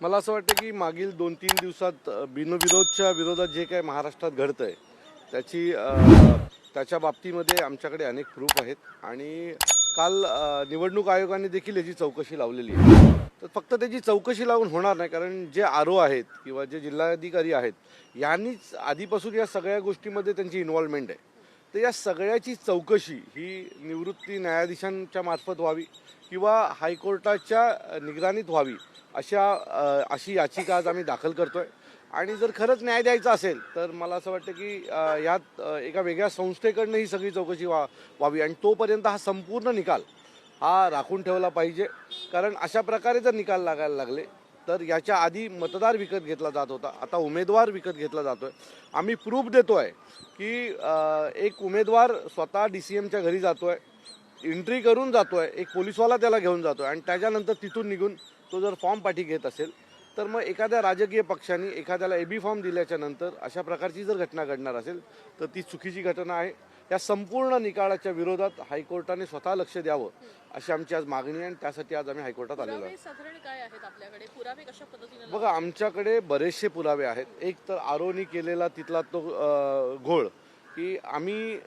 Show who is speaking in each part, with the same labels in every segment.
Speaker 1: मला असं वाटतं की मागील 2-3 दिवसात बिनविरोधच्या विरोधात जे काही महाराष्ट्रात घडतंय त्याची त्याच्या बाबतीमध्ये आमच्याकडे अनेक प्रूफ आहेत आणि काल निवडणूक आयोगाने देखील याची चौकशी लावलेली आहे. तर फक्त त्याची चौकशी लावून होणार नाही, कारण जे आर ओ आहेत किंवा जे जिल्हाधिकारी आहेत यांनीच आधीपासून या सगळ्या गोष्टीमध्ये त्यांची इन्व्हॉल्वमेंट आहे. तर या सगळ्याची चौकशी ही निवृत्ती न्यायाधीशांच्या मार्फत व्हावी किंवा हायकोर्टाच्या निगराणीत व्हावी अशी याचिका आज आम्ही दाखल करतोय. आणि जर खरंच न्याय द्यायचा असेल तर मला असं वाटतं की यात एका वेगळ्या संस्थेकडनं ही सगळी चौकशी व्हावी आणि तोपर्यंत हा संपूर्ण निकाल हा राखून ठेवला पाहिजे. कारण अशा प्रकारे जर निकाल लागायला लागले तर याच्या आधी मतदार विकत घेतला जात होता, आता उमेदवार विकत घेतला जातोय. आम्ही प्रूफ देतोय की एक उमेदवार स्वतः DCMच्या घरी जातोय, एंट्री करून जातोय, एक पोलिसवाला त्याला घेऊन जातोय आणि त्याच्यानंतर तिथून निघून तो जर फॉर्म पाठी घेत असेल तर मग एखाद्या राजकीय पक्षाने एखाद्याला AB फॉर्म दिल्याच्या नंतर अशा प्रकारची जर घटना घडणार असेल तर ती चुकीची घटना आहे. या संपूर्ण निकालाच्या विरोधात हायकोर्टाने स्वतः लक्ष द्यावं अशी आमची आज मागणी आहे आणि त्यासाठी आज आम्ही हायकोर्टात आलेलो आहे.
Speaker 2: साधारण काय आहेत आपल्याकडे पुरावे, कशा पद्धतीने?
Speaker 1: बघा, आमच्याकडे बरेचसे पुरावे आहेत. एक तर आरोनी केलेला तिथला तो घोळ की आम्ही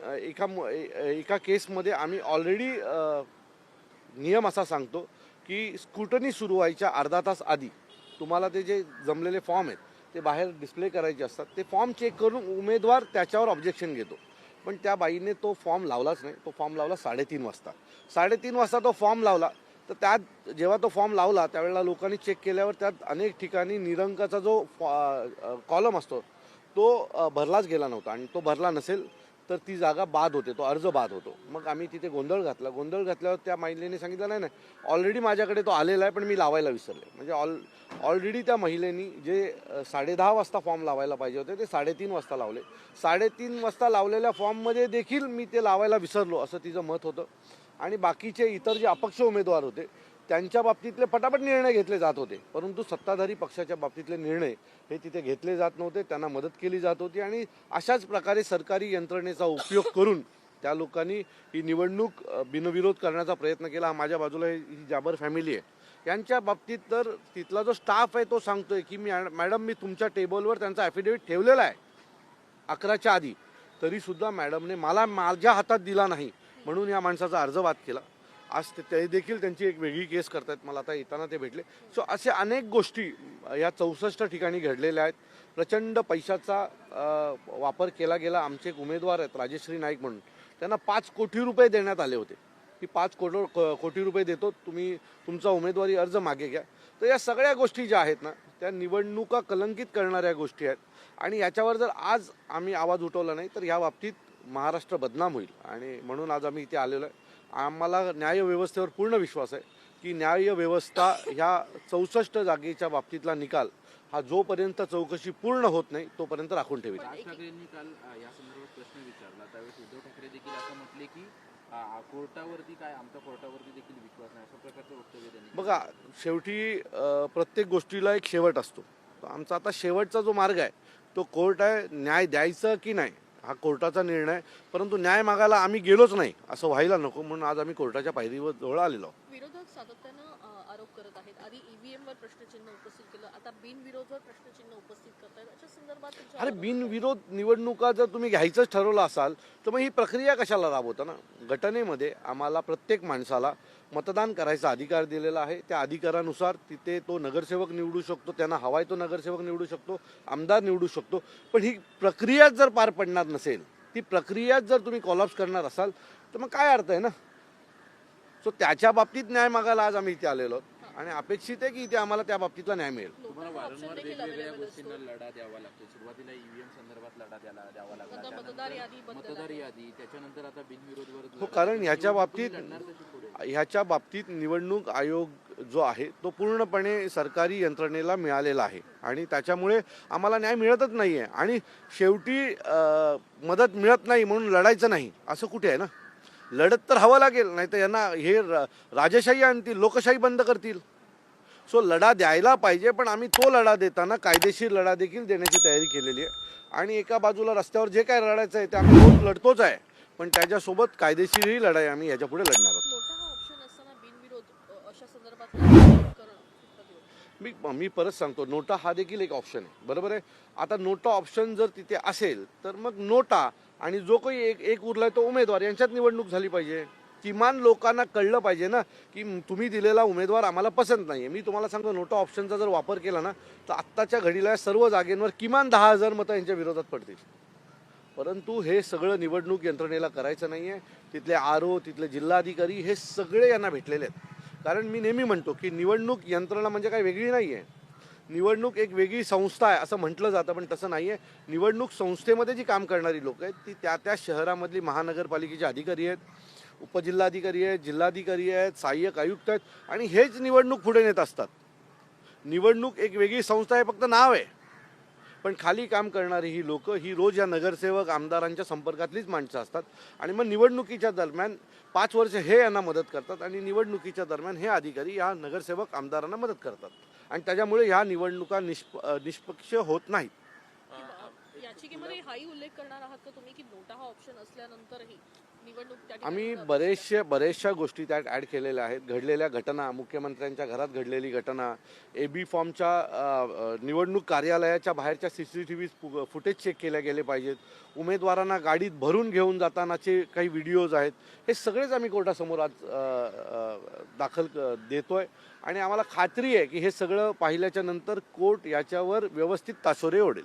Speaker 1: एका केसमध्ये आम्ही ऑलरेडी नियम असा सांगतो की स्क्रुटनी सुरू व्हायच्या अर्धा तास आधी तुम्हाला ते जे जमलेले फॉर्म आहेत ते बाहेर डिस्प्ले करायचे असतात. ते फॉर्म चेक करून उमेदवार त्याच्यावर ऑब्जेक्शन घेतो. पण त्या बाईने तो फॉर्म लावलाच नाही. तो फॉर्म लावला 3:30 वाजता. 3:30 वाजता तो फॉर्म लावला. तर त्यात जेव्हा तो फॉर्म लावला त्यावेळेला लोकांनी चेक केल्यावर त्यात अनेक ठिकाणी निरंकाचा जो कॉलम असतो तो भरलाच गेला नव्हता आणि तो भरला नसेल तर ती जागा बाद होते, तो अर्ज बाद होतो. मग आम्ही तिथे गोंधळ घातला. गोंधळ घातल्यावर त्या महिलेने सांगितलं नाही ऑलरेडी माझ्याकडे तो आलेला आहे पण मी लावायला विसरले. म्हणजे ऑलरेडी त्या महिलेनी जे 10:30 वाजता फॉर्म लावायला पाहिजे होते ते 3:30 वाजता लावले. 3:30 वाजता लावलेल्या फॉर्ममध्ये देखील मी ते लावायला विसरलो असं तिचं मत होतं. आणि बाकीचे इतर जे अपक्ष उमेदवार होते त्यांच्या बाबतीतले पटापट निर्णय घेतले जात होते, परंतु सत्ताधारी पक्षाच्या बाबतीतले निर्णय हे तिथे घेतले जात नव्हते. त्यांना मदत केली जात होती आणि अशाच प्रकारे सरकारी यंत्रणेचा उपयोग करून त्या लोकांनी ही निवडणूक बिनविरोध करण्याचा प्रयत्न केला. माझ्या बाजूला ही जाबर फॅमिली आहे. यांच्या बाबतीत तर तिथला जो स्टाफ आहे तो सांगतोय की मॅडम मी तुमच्या टेबलवर त्यांचा ॲफिडेव्हिट ठेवलेला आहे 11च्या आधी, तरीसुद्धा मॅडमने मला माझ्या हातात दिला नाही म्हणून या माणसाचा अर्ज बाद केला. आज ते देखील त्यांची एक वेगळी केस करतात. मला आता येताना ते भेटले. सो असे अनेक गोष्टी या 64 ठिकाणी घडलेल्या आहेत. प्रचंड पैशाचा वापर केला गेला. आमचे एक उमेदवार आहेत राजेश्री नाईक म्हणून, त्यांना 5 कोटी रुपये देण्यात आले होते की 5 कोटी रुपये देतो, तुम्ही तुमचा उमेदवारी अर्ज मागे घ्या. तर या सगळ्या गोष्टी ज्या आहेत ना त्या निवडणुका कलंकित करणाऱ्या गोष्टी आहेत आणि याच्यावर जर आज आम्ही आवाज उठवला नाही तर या बाबतीत महाराष्ट्र बदनाम होईल. आणि म्हणून आज आम्ही इथे आलेलो आहे. आम्हाला न्यायव्यवस्थेवर पूर्ण विश्वास आहे की न्यायव्यवस्था ह्या 64 जागेच्या बाबतीतला निकाल हा जोपर्यंत चौकशी पूर्ण होत नाही तोपर्यंत राखून ठेवी.
Speaker 3: राज ठाकरेंनी काल या संदर्भात प्रश्न विचारला, त्यावेळेस उद्धव ठाकरे देखील असं म्हटले की कोर्टावरती काय, आमच्या कोर्टावरती देखील विश्वास नाही, अशा प्रकारचं वक्तव्य त्यांनी.
Speaker 1: बघा, शेवटी प्रत्येक गोष्टीला एक शेवट असतो. तर आमचा आता शेवटचा जो मार्ग आहे तो कोर्ट आहे. न्याय द्यायचं की नाही हा कोर्टाचा निर्णय आहे, परंतु न्याय मागायला आम्ही गेलोच नाही असं व्हायला नको म्हणून आज आम्ही कोर्टाच्या पायरीवर जवळ आलेलो.
Speaker 2: विरोधक सातत्यानं आरोप करत आहेत. आधी EVM वर प्रश्नचिन्ह उपस्थित केलं, आता बिनविरोधवर प्रश्नचिन्ह उपस्थित करतायत. अशा संदर्भात
Speaker 1: अरे, बिनविरोध निवडणुका जर तुम्ही घ्यायचंच ठरवलं असाल तर मग ही प्रक्रिया कशाला राबवता ना. घटनेमध्ये आम्हाला प्रत्येक माणसाला मतदान करायचा अधिकार दिलेला आहे. त्या अधिकारानुसार तिथे तो नगरसेवक निवडू शकतो, त्यांना हवाय तो नगरसेवक निवडू शकतो, आमदार निवडू शकतो. पण ही प्रक्रिया जर पार पडणार नसेल, ती प्रक्रिया जर तुम्ही कॉलॅप्स करणार असाल तर मग काय अर्थ आहे ना. सो त्याच्या बाबतीत न्याय मागायला आज आम्ही इथे आलेलो आहोत आणि अपेक्षित आहे की इथे आम्हाला त्या बाबतीतला न्याय मिळेल.
Speaker 3: तुम्हाला वारंवार वेगवेगळ्या गोष्टींना लढा द्यावा लागतो. सुरुवातीला EVM संदर्भात लढा द्यावा लागला, मतदार यादी, त्याच्यानंतर आता बिनविरोधवर.
Speaker 1: हो, कारण ह्याच्या बाबतीत निवडणूक आयोग जो आहे तो पूर्णपणे सरकारी यंत्रणेला मिळालेला आहे आणि त्याच्यामुळे आम्हाला न्याय मिळतच नाही आहे. आणि शेवटी मदत मिळत नाही म्हणून लढायचं नाही असं कुठे आहे ना. लढत तर हवं लागेल, नाही तर यांना हे राजेशाही आणतील, लोकशाही बंद करतील. सो लढा द्यायला पाहिजे, पण आम्ही तो लढा देताना कायदेशीर लढा देखील देण्याची तयारी केलेली आहे. आणि एका बाजूला रस्त्यावर जे काय लढायचं आहे ते आम्ही रोज लढतोच आहे, पण त्याच्यासोबत कायदेशीरही लढाई आम्ही याच्यापुढे लढणार आहोत. मी परत सांगतो, नोटा हा देखील एक ऑप्शन आहे, बरोबर आहे. आता नोटा ऑप्शन जर तिथे असेल तर मग नोटा आणि जो काही एक उरलाय तो उमेदवार यांच्यात निवडणूक झाली पाहिजे. किमान लोकांना कळलं पाहिजे ना की तुम्ही दिलेला उमेदवार आम्हाला पसंत नाही आहे. मी तुम्हाला सांगतो, नोटा ऑप्शनचा जर वापर केला ना तर आत्ताच्या घडीला सर्व जागेंवर किमान 10,000 मतं यांच्या विरोधात पडतील. परंतु हे सगळं निवडणूक यंत्रणेला करायचं नाही आहे. तिथले आरओ, तिथले जिल्हाधिकारी हे सगळे यांना भेटलेले आहेत. कारण मी नेहमी म्हणतो की निवडणूक यंत्रणा म्हणजे काही वेगळी नाही आहे. निवडणूक एक वेगळी संस्था आहे असं म्हटलं जातं, पण तसं नाही आहे. निवडणूक संस्थेमध्ये जी काम करणारी लोक आहेत ती त्या शहरामधली महानगरपालिकेचे अधिकारी आहेत, उपजिल्हाधिकारी आहेत, जिल्हाधिकारी आहेत, सहाय्यक आयुक्त आहेत आणि हेच निवडणूक पुढे नेत असतात. निवडणूक एक वेगळी संस्था आहे, फक्त नाव आहे. पण खाली काम करणारी ही लोक ही रोज या नगरसेवक आमदारांच्या संपर्कातलीच माणसं असतात. आणि मग निवडणुकीच्या दरम्यान 5 वर्ष हे यांना मदत करतात आणि निवडणुकीच्या दरम्यान हे अधिकारी या नगरसेवक आमदारांना मदत करतात आणि त्याच्यामुळे ह्या निवडणुका निष्पक्ष होत नाहीत.
Speaker 2: याचिकेमध्ये हाही उल्लेख करणार आहात का तुम्ही की नोटा हा ऑप्शन असल्यानंतरही निवडणूक त्या ठिकाणी
Speaker 1: आम्ही बऱ्याचशा गोष्टी त्यात ॲड केलेल्या आहेत. घडलेल्या घटना, मुख्यमंत्र्यांच्या घरात घडलेली घटना, AB फॉर्मच्या निवडणूक कार्यालयाच्या बाहेरच्या CCTV फुटेज चेक केल्या गेले पाहिजेत. उमेदवारांना गाडीत भरून घेऊन जातानाचे काही व्हिडिओज आहेत, हे सगळेच आम्ही कोर्टासमोर आज दाखल देतोय आणि आम्हाला खात्री आहे की हे सगळं पाहिल्याच्या नंतर कोर्ट याच्यावर व्यवस्थित ताशोरे ओढेल.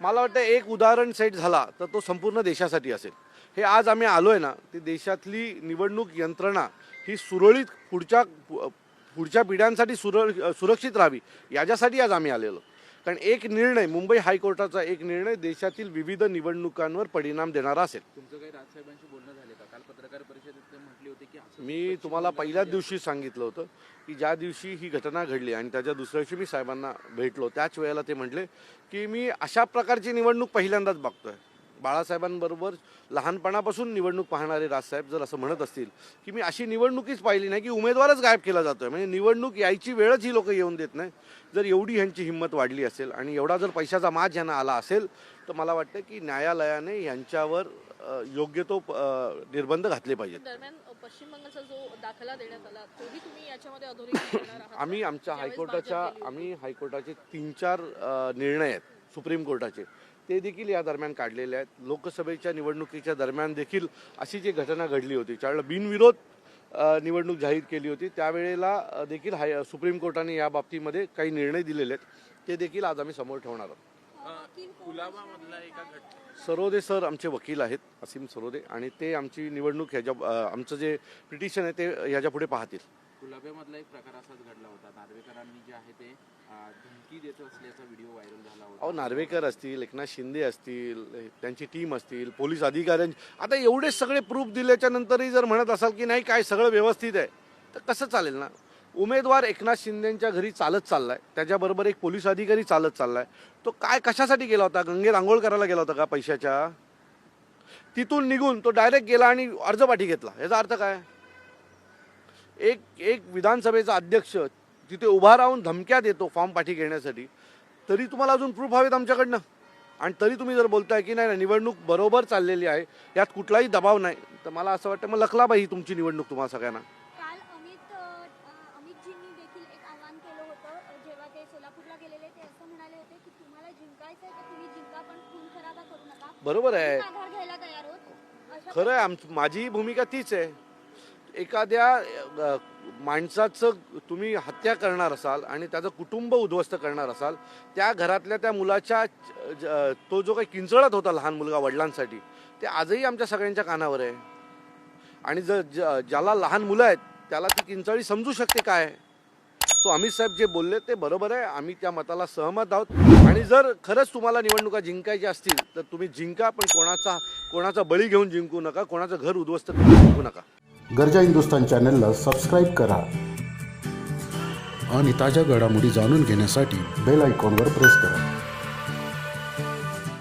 Speaker 1: मला वाटतं एक उदाहरण सेट झाला तर तो संपूर्ण देशासाठी असेल. हे आज आम्ही आलोय ना, ती देशातली निवडणूक यंत्रणा ही सुरळीत पुढच्या पिढ्यांसाठी सुरक्षित राहावी याच्यासाठी आज आम्ही आलेलो. कारण एक निर्णय, मुंबई हायकोर्टाचा एक निर्णय देशातील विविध निवडणुकांवर परिणाम देणारा असेल.
Speaker 3: तुमचं काही राजसाहेबांशी बोलणं झाले का? काल पत्रकार परिषदेत ते म्हटले होते की
Speaker 1: मी तुम्हाला पहिल्याच दिवशी सांगितलं होतं की ज्या दिवशी ही घटना घडली आणि त्याच्या दुसऱ्या दिवशी मी साहेबांना भेटलो, त्याच वेळेला ते म्हटले की मी अशा प्रकारची निवडणूक पहिल्यांदाच बघतोय. बाळासाहेबांबरोबर लहानपणापासून निवडणूक पाहणारे राजसाहेब जर असं म्हणत असतील की मी अशी निवडणुकीच पाहिली नाही की उमेदवारच गायब केला जातोय, म्हणजे निवडणूक यायची वेळच ही लोक येऊन देत नाही. जर एवढी ह्यांची हिंमत वाढली असेल आणि एवढा जर पैशाचा माज यांना आला असेल तर मला वाटतं की न्यायालयाने यांच्यावर योग्य तो निर्बंध घातले पाहिजेत.
Speaker 2: दरम्यान पश्चिम बंगालचा जो दाखला देण्यात आला तोही तुम्ही याच्यामध्ये अधोरेखित करणार आहात?
Speaker 1: आम्ही हायकोर्टाचे 3-4 निर्णय आहेत सुप्रीम कोर्टाचे, ते देखील या दरम्यान काढलेले आहेत. लोकसभेच्या निवडणुकीच्या दरम्यान देखील अशी जी घटना घडली होती, त्यावेळेला बिनविरोध निवडणूक जाहीर केली होती, त्यावेळेला देखील सुप्रीम कोर्टाने या बाबतीमध्ये काही निर्णय दिलेले आहेत, ते देखील आज आम्ही समोर ठेवणार आहोत. सरोदे सर आमचे वकील आहेत, असीम सरोदे, आणि ते आमची निवडणूक आमचं जे पिटिशन आहे ते ह्याच्या पुढे पाहतील.
Speaker 3: कुलाब्यामधला एक प्रकार असाच घडला होता. नार्वेकरांनी जे आहे ते धमकी देत असल्याचा व्हिडिओ व्हायरल झाला होता.
Speaker 1: अहो, नार्वेकर असतील, एकनाथ शिंदे असतील, त्यांची टीम असतील, पोलीस अधिकाऱ्यांची, आता एवढे सगळे प्रूफ दिल्याच्या नंतरही जर म्हणत असाल की नाही काय सगळं व्यवस्थित आहे तर कसं चालेल ना. उमेदवार एकनाथ शिंदेच्या घरी चालत चाललाय, त्याच्याबरोबर एक पोलीस अधिकारी चालत चाललाय. तो काय कशासाठी गेला होता? गंगेत आंघोळ करायला गेला होता का पैशाच्या? तिथून निघून तो डायरेक्ट गेला आणि अर्जपाठी घेतला, याचा अर्थ काय? एक विधानसभेचा अध्यक्ष तिथे उभा राहून धमक्या देतो फॉर्म पाठी घेण्यासाठी, तरी तुम्हाला अजून प्रूफ हवेत आमच्याकडनं, आणि तरी तुम्ही जर बोलताय की नाही निवडणूक बरोबर चाललेली आहे, यात कुठलाही दबाव नाही, तर मला असं वाटतं मग लखला पाहिजे तुमची निवडणूक तुम्हाला सगळ्यांना.
Speaker 4: काल अमितजींनी देखील एक आवाहन केलं होतं, जेव्हा ते सोलापूरला गेलेले ते असं म्हणाले होते की तुम्हाला जिंकायचं आहे तर तुम्ही जिंका, पण खून खराबा करू नका.
Speaker 1: बरोबर आहे,
Speaker 4: आधार घ्यायला तयार आहोत.
Speaker 1: खरं आहे. माझी भूमिका तीच आहे. एखाद्या माणसाचं तुम्ही हत्या करणार असाल आणि त्याचं कुटुंब उद्ध्वस्त करणार असाल, त्या घरातल्या त्या मुलाच्या तो जो काही किंचळत होता लहान मुलगा वडिलांसाठी, ते आजही आमच्या सगळ्यांच्या कानावर आहे. आणि ज्याला लहान मुलं आहेत त्याला ती किंचाळी समजू शकते काय. सो अमित साहेब जे बोलले ते बरोबर आहे, आम्ही त्या मताला सहमत आहोत. आणि जर खरंच तुम्हाला निवडणुका जिंकायच्या असतील तर तुम्ही जिंका, पण कोणाचा बळी घेऊन जिंकू नका, कोणाचं घर उद्ध्वस्त करून जिंकू नका.
Speaker 5: गर्जा हिंदुस्तान चॅनलला सबस्क्राईब करा आणि ताज्या घडामोडी जाणून घेण्यासाठी बेल आयकॉनवर प्रेस करा.